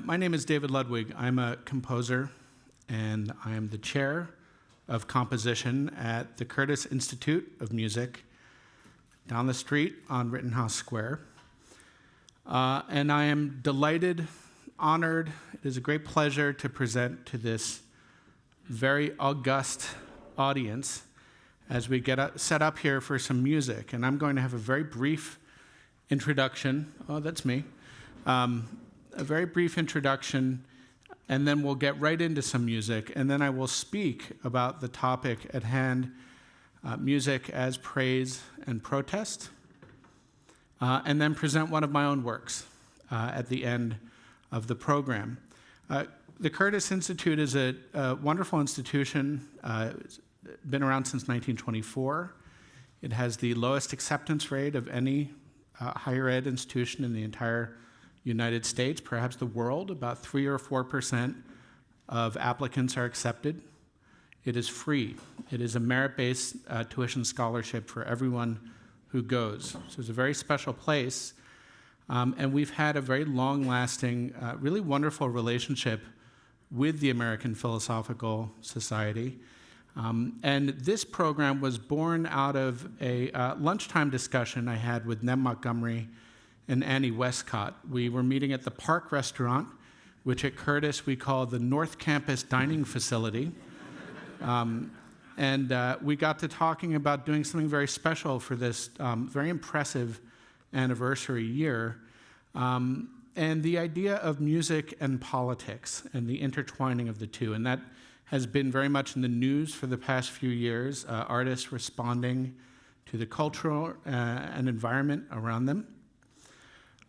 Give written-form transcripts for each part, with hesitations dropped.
My name is David Ludwig. I'm a composer, and I am the chair of composition at the Curtis Institute of Music down the street on Rittenhouse Square. And I am delighted, honored. It is a great pleasure to present to this very august audience as we get set up here for some music. And I'm going to have a very brief introduction. Oh, that's me. A very brief introduction, and then we'll get right into some music, and then I will speak about the topic at hand, music as praise and protest, and then present one of my own works at the end of the program. The Curtis Institute is a wonderful institution. It's been around since 1924. It has the lowest acceptance rate of any higher ed institution in the entire United States, perhaps the world. About 3 or 4% of applicants are accepted. It is free. It is a merit-based tuition scholarship for everyone who goes. So it's a very special place. And we've had a very long-lasting, really wonderful relationship with the American Philosophical Society. And this program was born out of a lunchtime discussion I had with Neb Montgomery and Annie Westcott. We were meeting at the Park Restaurant, which at Curtis we call the North Campus Dining Facility. And we got to talking about doing something very special for this very impressive anniversary year. And the idea of music and politics and the intertwining of the two. And that has been very much in the news for the past few years, artists responding to the cultural and environment around them.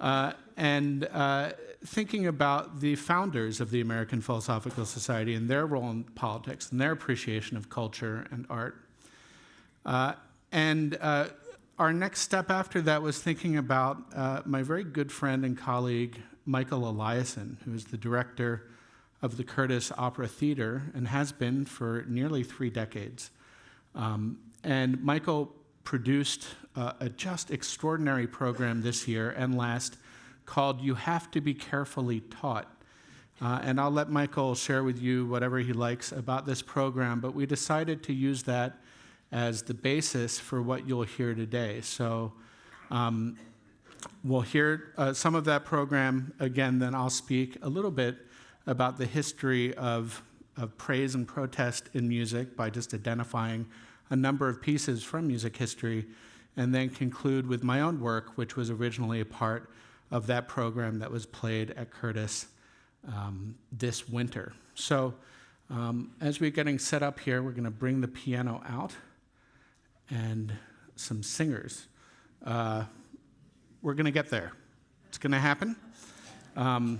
And thinking about the founders of the American Philosophical Society and their role in politics and their appreciation of culture and art. And our next step after that was thinking about my very good friend and colleague, Mikael Eliasen, who is the director of the Curtis Opera Theater and has been for nearly 3 decades. And Mikael produced a just extraordinary program this year and last called You Have to Be Carefully Taught. And I'll let Mikael share with you whatever he likes about this program, but we decided to use that as the basis for what you'll hear today. So we'll hear some of that program again, then I'll speak a little bit about the history of praise and protest in music by just identifying a number of pieces from music history, and then conclude with my own work, which was originally a part of that program that was played at Curtis this winter. So as we're getting set up here, we're going to bring the piano out and some singers. We're going to get there. It's going to happen. And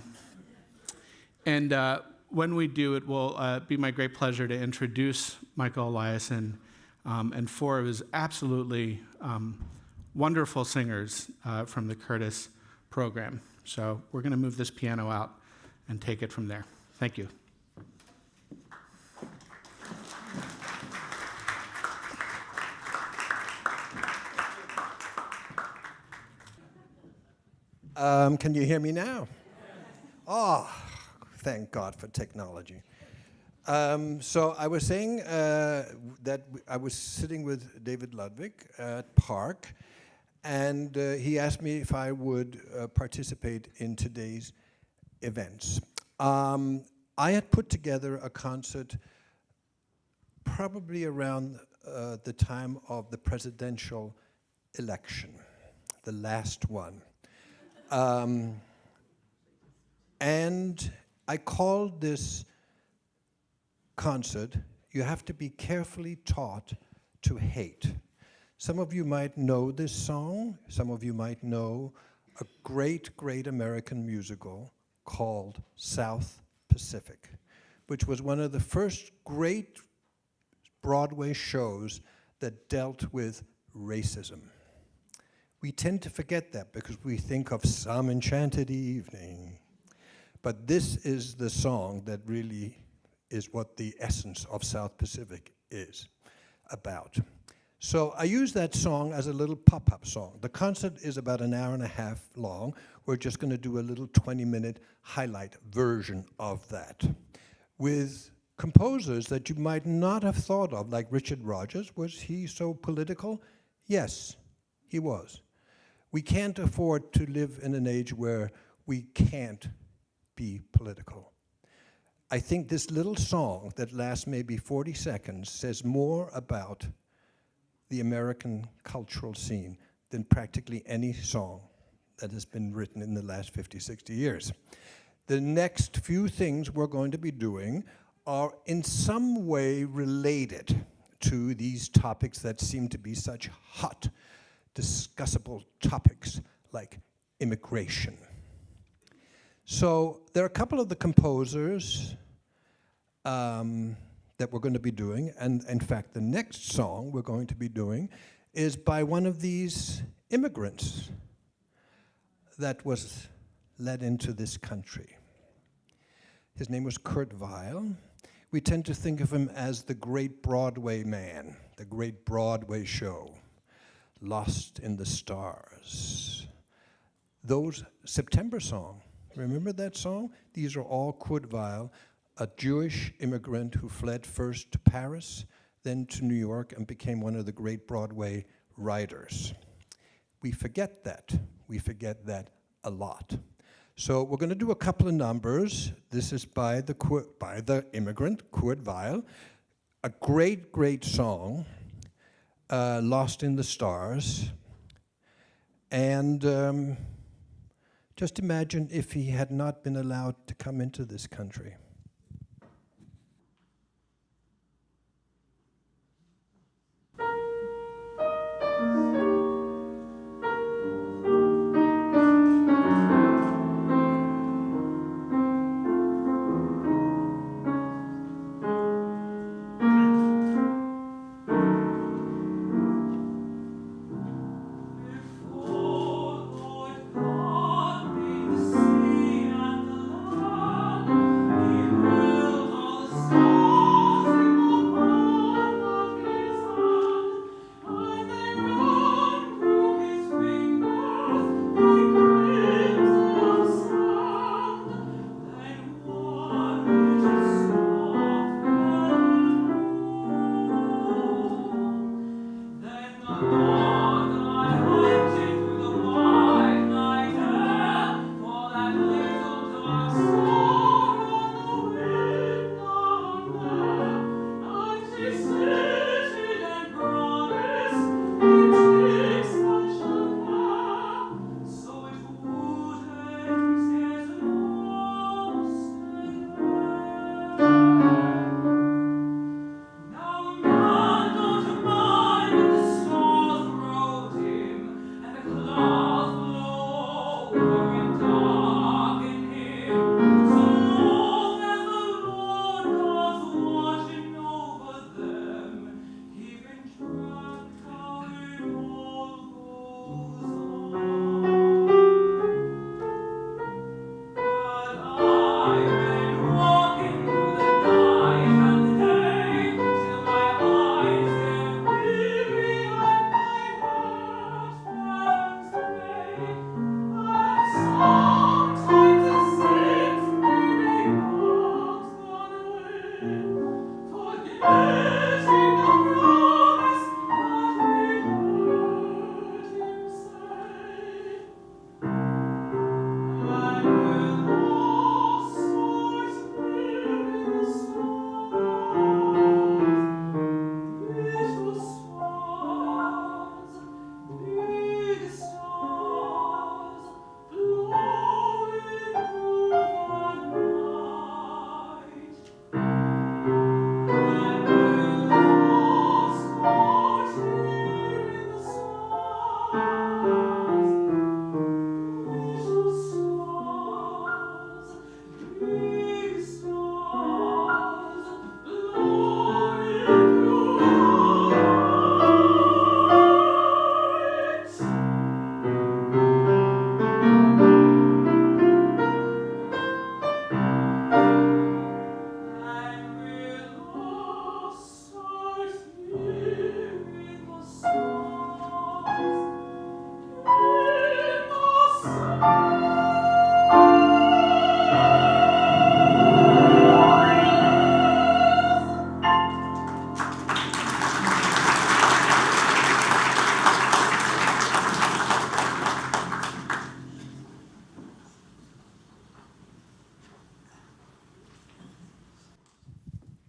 when we do, it will be my great pleasure to introduce Mikael Eliasen and 4 of his absolutely wonderful singers from the Curtis program. So we're going to move this piano out and take it from there. Thank you. Can you hear me now? Oh, thank God for technology. So I was saying that I was sitting with David Ludwig at Park, and he asked me if I would participate in today's events. I had put together a concert probably around the time of the presidential election, the last one. And I called this concert, You Have to Be Carefully Taught to Hate. Some of you might know this song. Some of you might know a great, great American musical called South Pacific, which was one of the first great Broadway shows that dealt with racism. We tend to forget that because we think of Some Enchanted Evening. But this is the song that really is what the essence of South Pacific is about. So I use that song as a little pop-up song. The concert is about an hour and a half long. We're just going to do a little 20-minute highlight version of that with composers that you might not have thought of, like Richard Rodgers. Was he so political? Yes, he was. We can't afford to live in an age where we can't be political. I think this little song that lasts maybe 40 seconds says more about the American cultural scene than practically any song that has been written in the last 50, 60 years. The next few things we're going to be doing are in some way related to these topics that seem to be such hot, discussable topics like immigration. So there are a couple of the composers that we're going to be doing, and in fact the next song we're going to be doing is by one of these immigrants that was led into this country. His name was Kurt Weill. We tend to think of him as the great Broadway man, the great Broadway show, Lost in the Stars. Those September song, remember that song? These are all Kurt Weill, a Jewish immigrant who fled first to Paris, then to New York, and became one of the great Broadway writers. We forget that. We forget that a lot. So we're going to do a couple of numbers. This is by the immigrant, Kurt Weill. A great, great song, Lost in the Stars. And just imagine if he had not been allowed to come into this country.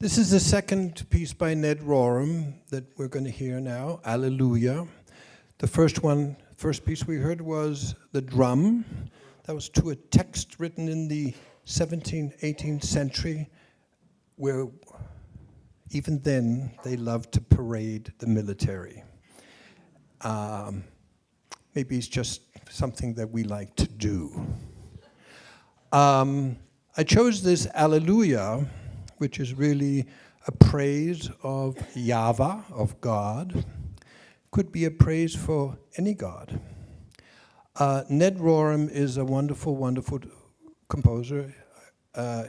This is the second piece by Ned Rorem that we're going to hear now, Alleluia. The first piece we heard was the drum. That was to a text written in the 17th, 18th century, where even then they loved to parade the military. Maybe it's just something that we like to do. I chose this Alleluia, which is really a praise of Yahweh, of God. Could be a praise for any God. Ned Rorem is a wonderful, wonderful composer.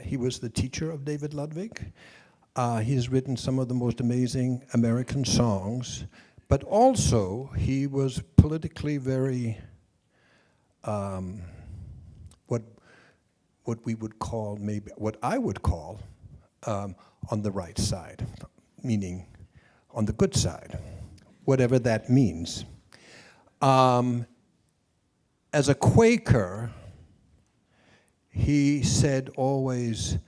He was the teacher of David Ludwig. He has written some of the most amazing American songs, but also he was politically very, what we would call, maybe, what I would call, on the right side, meaning on the good side, whatever that means. As a Quaker, he said always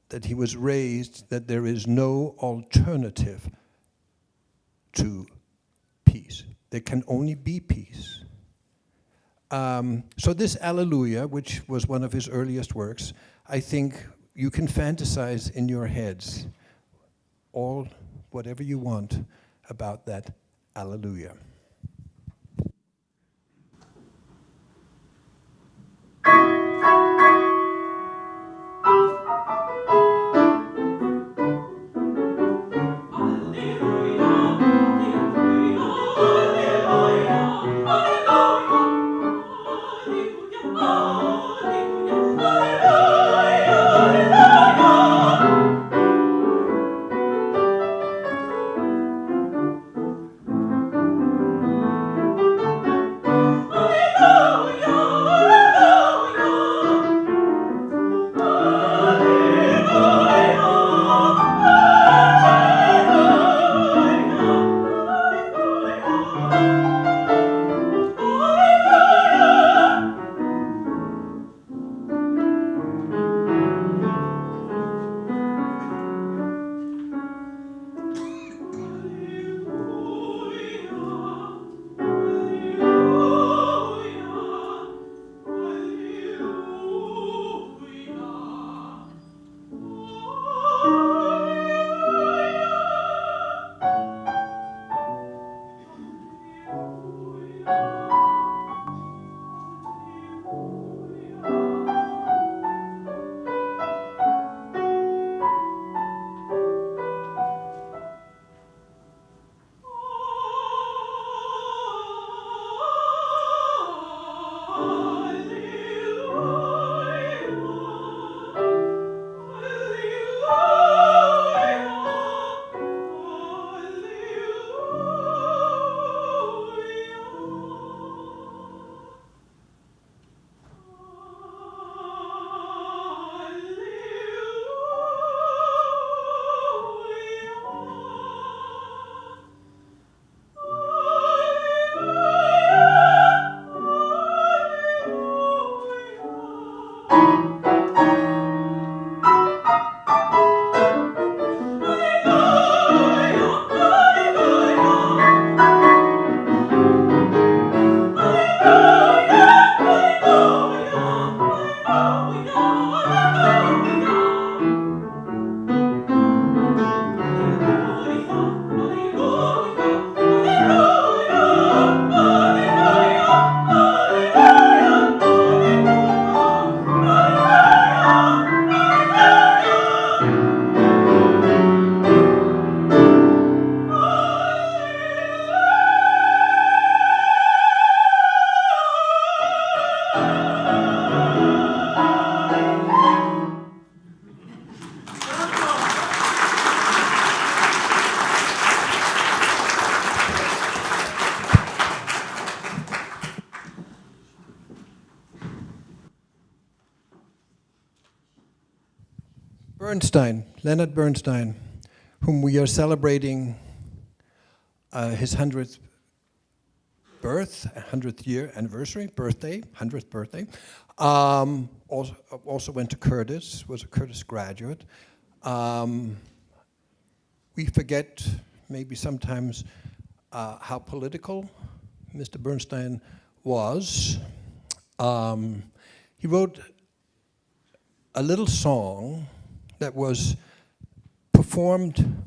that he was raised that there is no alternative to peace. There can only be peace. So this Alleluia, which was one of his earliest works, I think you can fantasize in your heads whatever you want about that Alleluia. Leonard Bernstein, whom we are celebrating his 100th birthday, 100th birthday. Also went to Curtis, was a Curtis graduate. we forget maybe sometimes how political Mr. Bernstein was. He wrote a little song that was performed.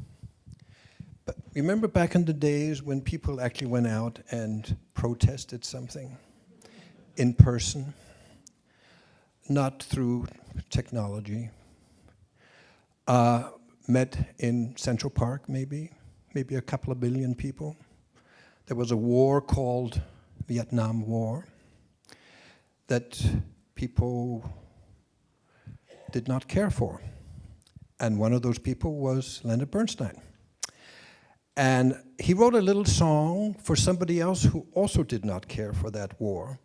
But remember back in the days when people actually went out and protested something in person, not through technology, met in Central Park maybe a couple of billion people. There was a war called Vietnam War that people did not care for. And one of those people was Leonard Bernstein. And he wrote a little song for somebody else who also did not care for that war.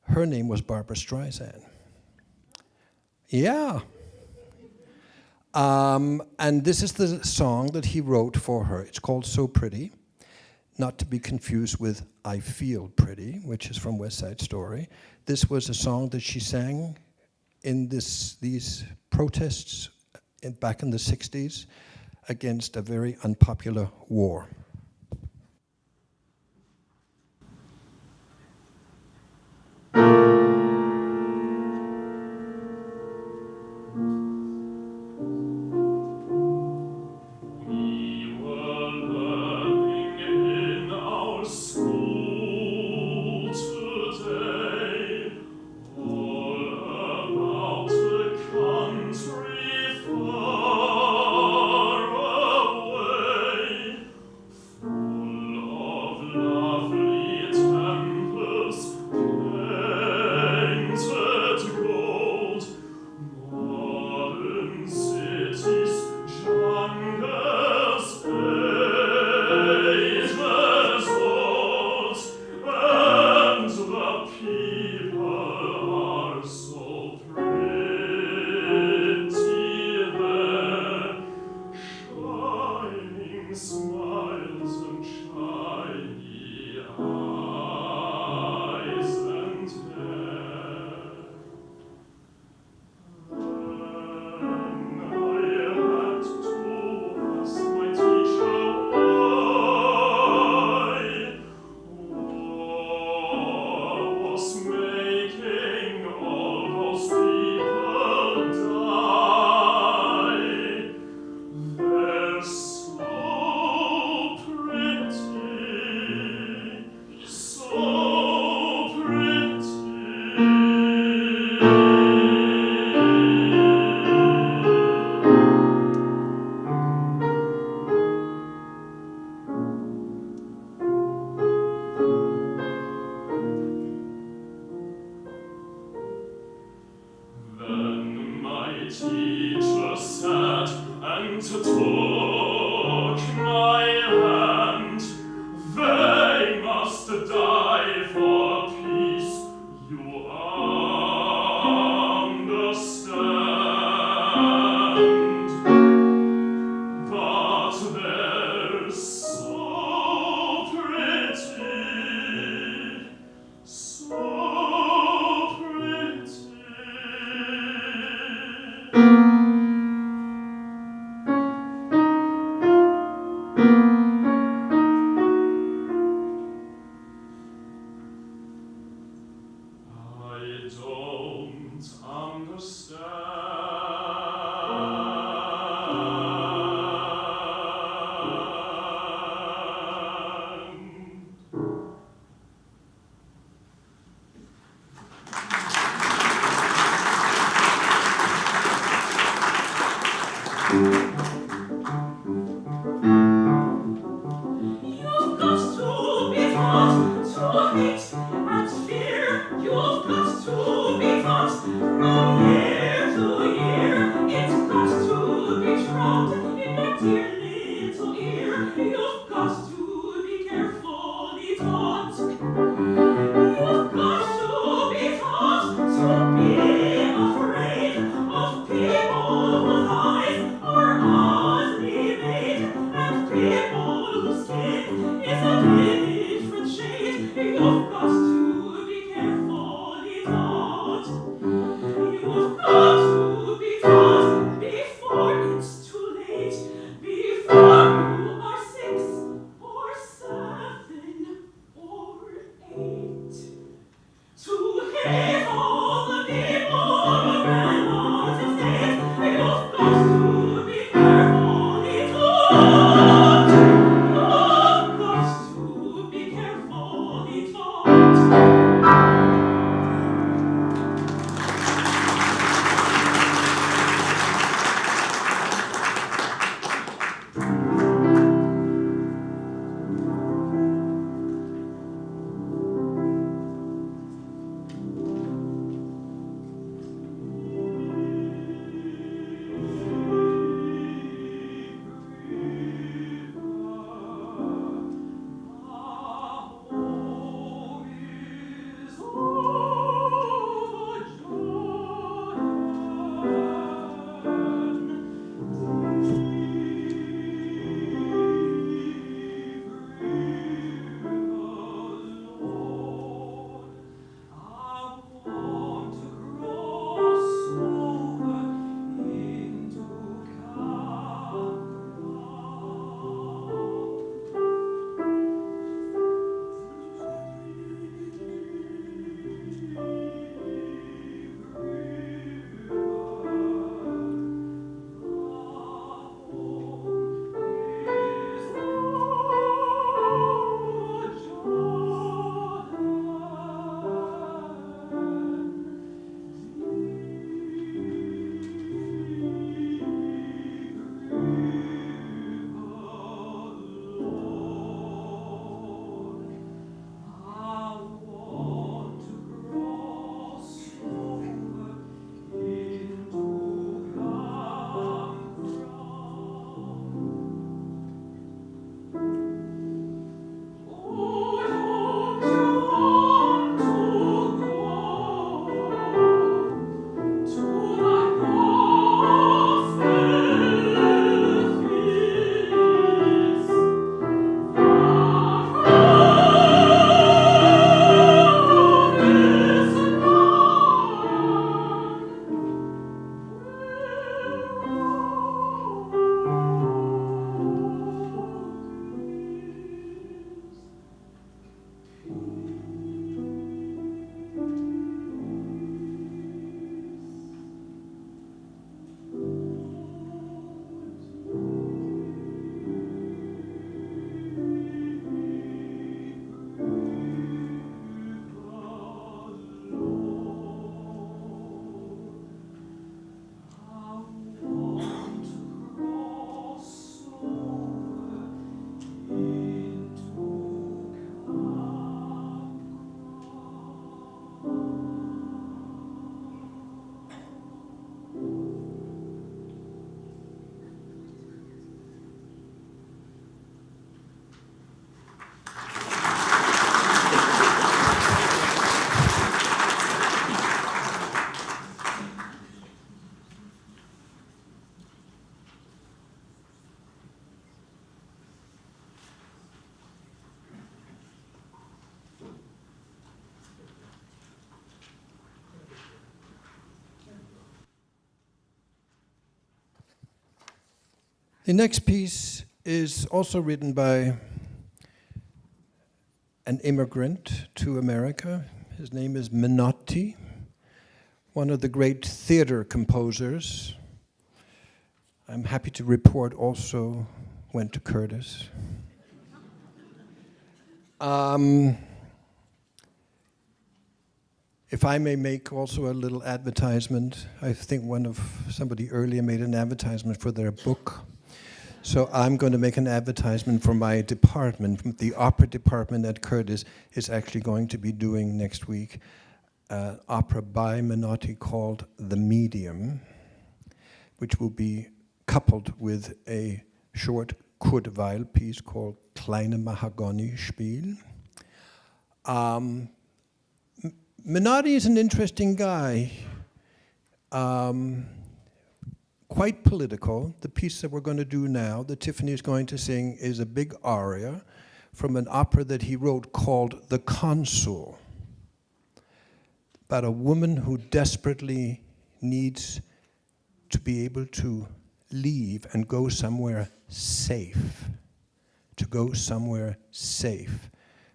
Her name was Barbra Streisand. Yeah. And this is the song that he wrote for her. It's called So Pretty, not to be confused with I Feel Pretty, which is from West Side Story. This was a song that she sang in these protests back in the 60s against a very unpopular war. Teacher sat and took my hand. They must die for peace, you understand. But they're so pretty, so pretty. I don't understand. You've got to be taught to hate and fear. You've got to be taught from year to year. It's got to be dropped in your dear little ear. You've got to be carefully taught. You've got to be taught to be afraid of people whose eyes are oddly made and people whose skin is a different shade. You've got to be carefully taught. You've got to be taught before it's too late. Before The next piece is also written by an immigrant to America. His name is Menotti, one of the great theater composers. I'm happy to report also went to Curtis. If I may make also a little advertisement, I think somebody earlier made an advertisement for their book. So I'm going to make an advertisement for my department. The opera department at Curtis is actually going to be doing next week an opera by Menotti called The Medium, which will be coupled with a short Kurt Weill piece called Kleine Mahagoni-Spiel. Menotti is an interesting guy, quite political. The piece that we're going to do now, that Tiffany is going to sing, is a big aria from an opera that he wrote called The Consul, about a woman who desperately needs to be able to leave and go somewhere safe,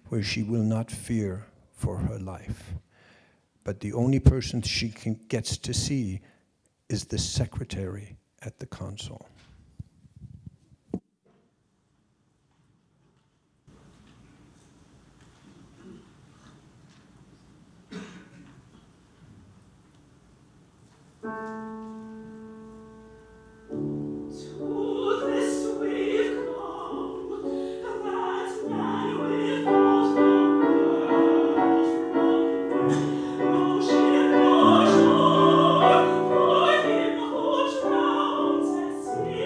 where she will not fear for her life. But the only person she gets to see is the secretary at the consul. To this we've come, that man without a word from motion for him who drowns at sea.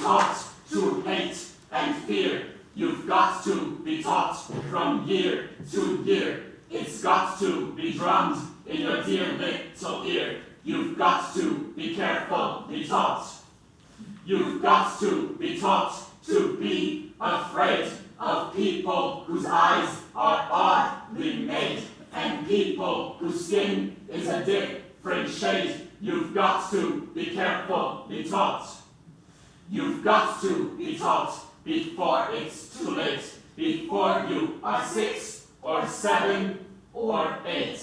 taught to hate and fear. You've got to be taught from year to year. It's got to be drummed in your dear little ear. You've got to be careful, be taught. You've got to be taught to be afraid of people whose eyes are oddly made and people whose skin is a different shade. You've got to be careful, be taught. You've got to be taught before it's too late, before you are 6 or 7 or 8.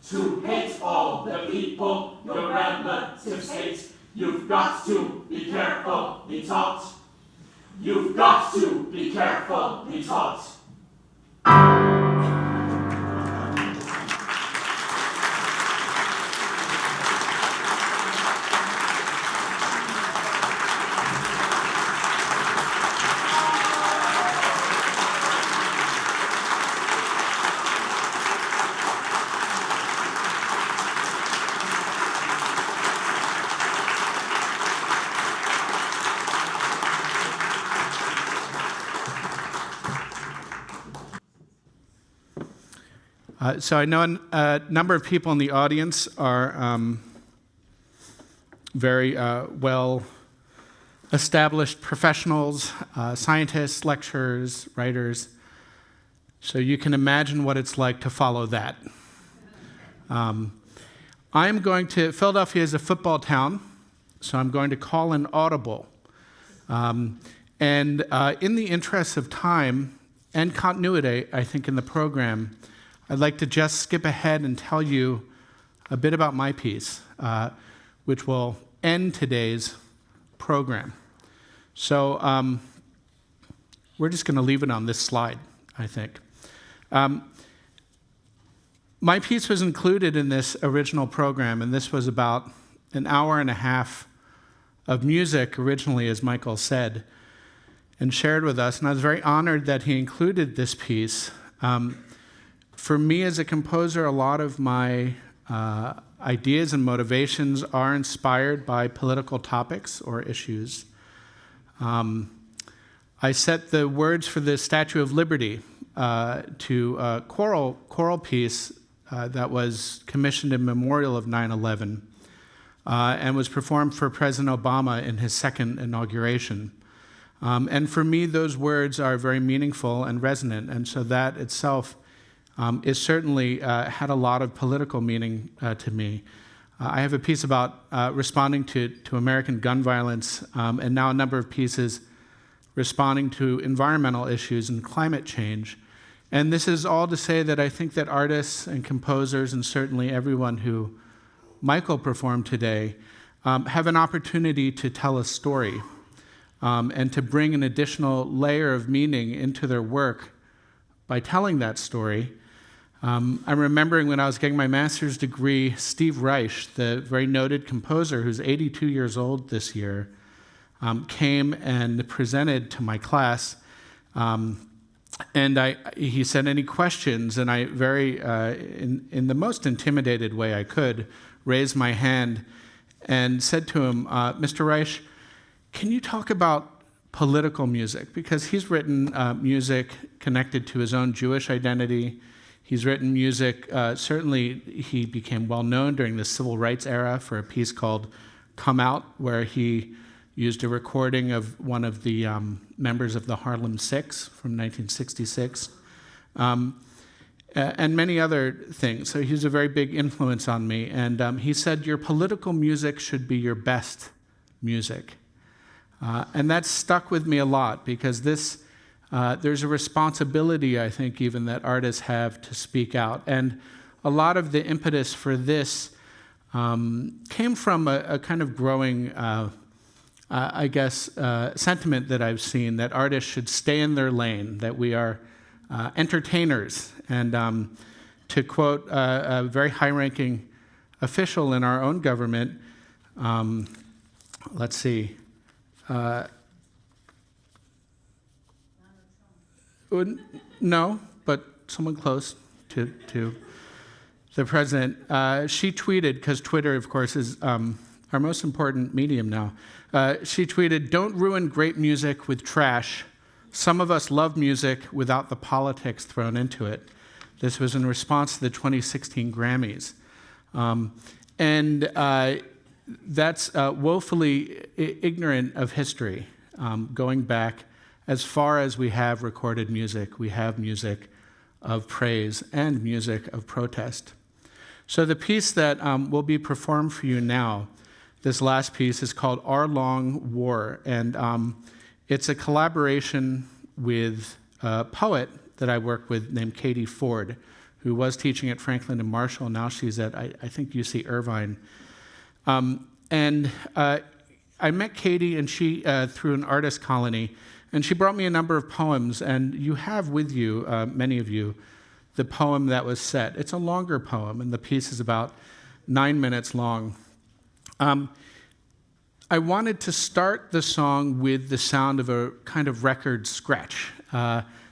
To hate all the people your relatives hate. You've got to be careful, be taught. You've got to be careful, be taught. So I know a number of people in the audience are very well-established professionals, scientists, lecturers, writers. So you can imagine what it's like to follow that. Philadelphia is a football town, so I'm going to call an audible. In the interest of time and continuity, I think, in the program, I'd like to just skip ahead and tell you a bit about my piece, which will end today's program. So we're just going to leave it on this slide, I think. My piece was included in this original program, and this was about an hour and a half of music originally, as Michael said, and shared with us. And I was very honored that he included this piece. For me as a composer, a lot of my ideas and motivations are inspired by political topics or issues. I set the words for the Statue of Liberty to a choral piece that was commissioned in memorial of 9/11 and was performed for President Obama in his second inauguration. And for me, those words are very meaningful and resonant, and so that itself is certainly had a lot of political meaning to me. I have a piece about responding to American gun violence, and now a number of pieces responding to environmental issues and climate change. And this is all to say that I think that artists and composers, and certainly everyone who Michael performed today, have an opportunity to tell a story and to bring an additional layer of meaning into their work by telling that story. I'm remembering when I was getting my master's degree, Steve Reich, the very noted composer who's 82 years old this year, came and presented to my class. He said, "Any questions?" And I in the most intimidated way I could, raised my hand and said to him, "Mr. Reich, can you talk about political music?" Because he's written music connected to his own Jewish identity. He's written music, certainly he became well known during the civil rights era for a piece called Come Out, where he used a recording of one of the members of the Harlem Six from 1966, and many other things. So he's a very big influence on me. And he said, "Your political music should be your best music." And that stuck with me a lot, because there's a responsibility, I think, even that artists have to speak out. And a lot of the impetus for this came from a kind of growing, sentiment that I've seen, that artists should stay in their lane, that we are entertainers. And to quote a very high-ranking official in our own government, let's see, no, but someone close to the president. She tweeted, because Twitter, of course, is our our most important medium now. She tweeted, "Don't ruin great music with trash. Some of us love music without the politics thrown into it." This was in response to the 2016 Grammys. That's woefully ignorant of history, going back as far as we have recorded music. We have music of praise and music of protest. So the piece that will be performed for you now, this last piece, is called Our Long War, and it's a collaboration with a poet that I work with named Katie Ford, who was teaching at Franklin and Marshall. Now she's at, I think, UC Irvine. I met Katie, and she through an artist colony, and she brought me a number of poems, and you have with you, many of you, the poem that was set. It's a longer poem, and the piece is about 9 minutes long. I wanted to start the song with the sound of a kind of record scratch.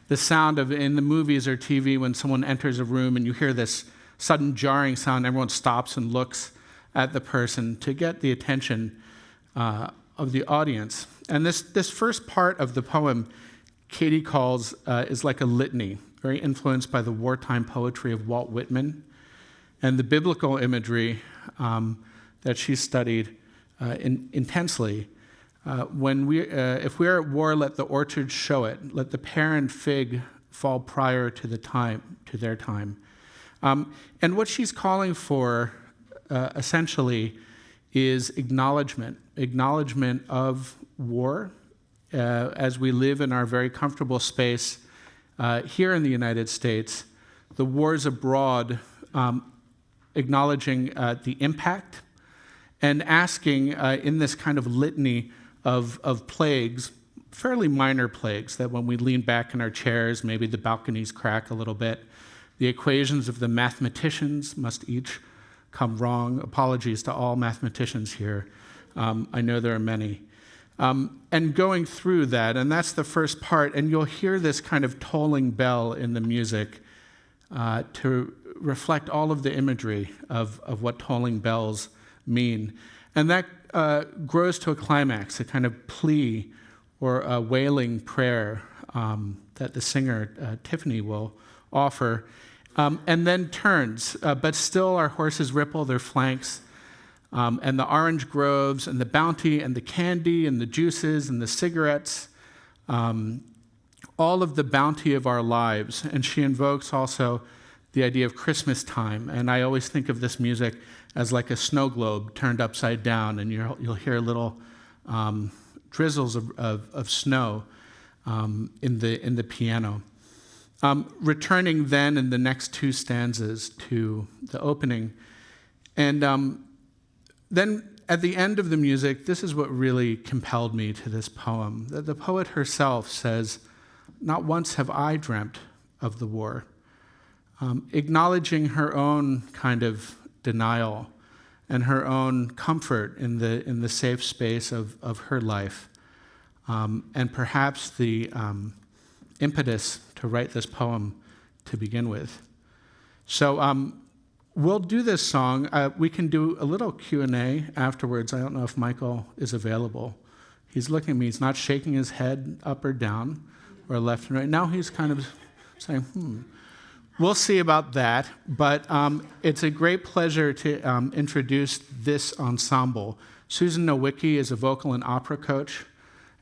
The sound of, in the movies or TV, when someone enters a room and you hear this sudden jarring sound, everyone stops and looks at the person to get the attention of the audience. And this first part of the poem, Katie calls, is like a litany, very influenced by the wartime poetry of Walt Whitman and the biblical imagery that she studied intensely. If we are at war, let the orchard show it. Let the pear and fig fall prior to their time. And what she's calling for, essentially, is acknowledgement of war as we live in our very comfortable space here in the United States. The wars abroad, acknowledging the impact and asking in this kind of litany of plagues, fairly minor plagues, that when we lean back in our chairs, maybe the balconies crack a little bit. The equations of the mathematicians must each come wrong. Apologies to all mathematicians here. I know there are many. And going through that, and that's the first part, and you'll hear this kind of tolling bell in the music to reflect all of the imagery of what tolling bells mean. And that grows to a climax, a kind of plea or a wailing prayer that the singer, Tiffany, will offer, and then turns. But still our horses ripple their flanks, and the orange groves and the bounty and the candy and the juices and the cigarettes, all of the bounty of our lives. And she invokes also the idea of Christmas time. And I always think of this music as like a snow globe turned upside down, and you'll hear little drizzles of snow in the piano. Returning then in the next two stanzas to the opening. And then at the end of the music, this is what really compelled me to this poem. The poet herself says, "Not once have I dreamt of the war," acknowledging her own kind of denial and her own comfort in the safe space of her life, and perhaps the impetus to write this poem to begin with. So we'll do this song. We can do a little Q&A afterwards. I don't know if Michael is available. He's looking at me. He's not shaking his head up or down or left and right. Now he's kind of saying, We'll see about that, but it's a great pleasure to introduce this ensemble. Susan Nowicki is a vocal and opera coach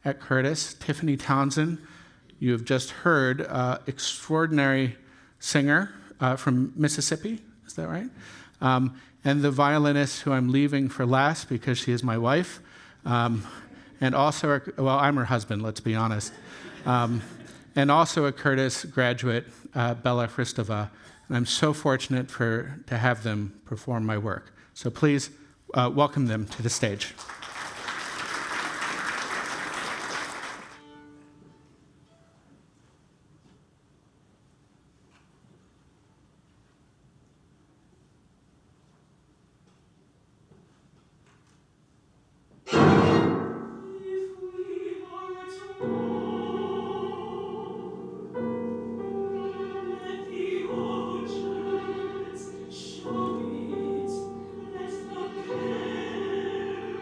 at Curtis. Tiffany Townsend, you have just heard, extraordinary singer from Mississippi, is that right? And the violinist who I'm leaving for last because she is my wife, and also, I'm her husband, let's be honest. And also a Curtis graduate, Bella Christova. And I'm so fortunate to have them perform my work. So please welcome them to the stage. Show it, let the care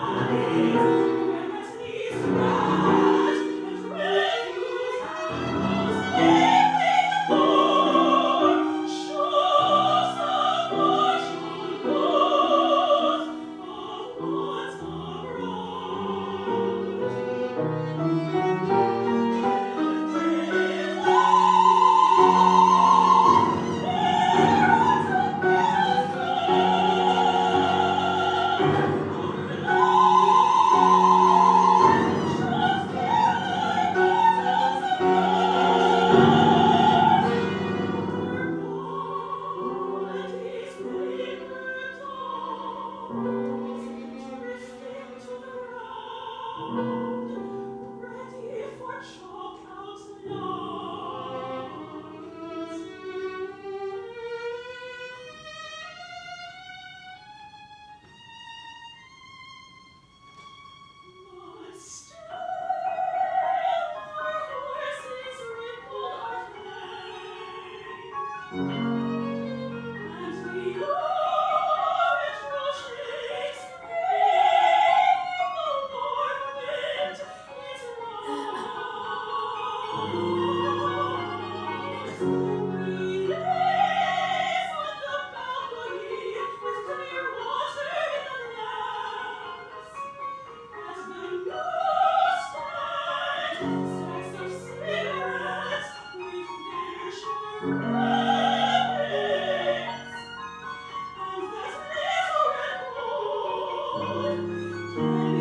Thank you.